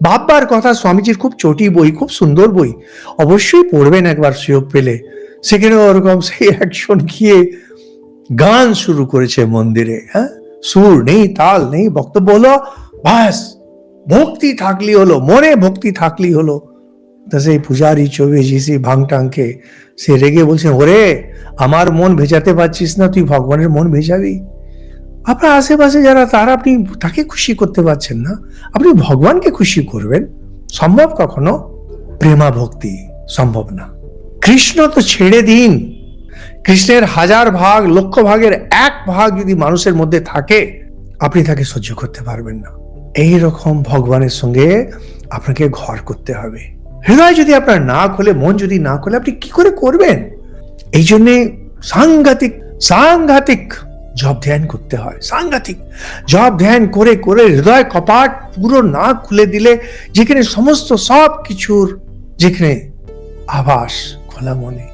ভাববার কথা। স্বামীজির খুব চটি বই, খুব সুন্দর বই, অবশ্যই পড়বেন একবার সুযোগ পেলে। সেখানে ওরকম সেই একজন গিয়ে গান শুরু করেছে মন্দিরে, হ্যাঁ, সুর নেই, তাল নেই, বক্তব্য হলো, বাস ভক্তি থাকলি হলো, মনে ভক্তি থাকলি হলো। তা সেই পূজারি চৌবেজি সেই ভাঙটাংকে সে রেগে বলছেন, ওরে আমার মন ভেজাতে পারছিস না, তুই ভগবানের মন ভেজাবি? আপনার আশেপাশে যারা, তারা আপনি তাকে খুশি করতে পারছেন না, আপনি ভগবানকে খুশি করবেন? সম্ভব কখনো? প্রেমা ভক্তি সম্ভব না। কৃষ্ণ তো ছেড়ে দিন, কৃষ্ণের 1000 ভাগ, লক্ষ ভাগের 1 ভাগ যদি মানুষের মধ্যে থাকে, আপনি তাকে সহ্য করতে পারবেন না। এই রকম ভগবানের সঙ্গে আপনাকে ঘর করতে হবে। হৃদয় যদি আপনার না খোলে, মন যদি না খোলে, আপনি কি করে করবেন? এই জন্যে সাংঘাতিক সাংঘাতিক জপ ধ্যান করতে হয়। সাংঘাতিক জপ ধ্যান করে করে হৃদয় কপাট পুরো না খুলে দিলে, যেখানে সমস্ত সব কিছুর যেখানে আভাস খোলা মনে,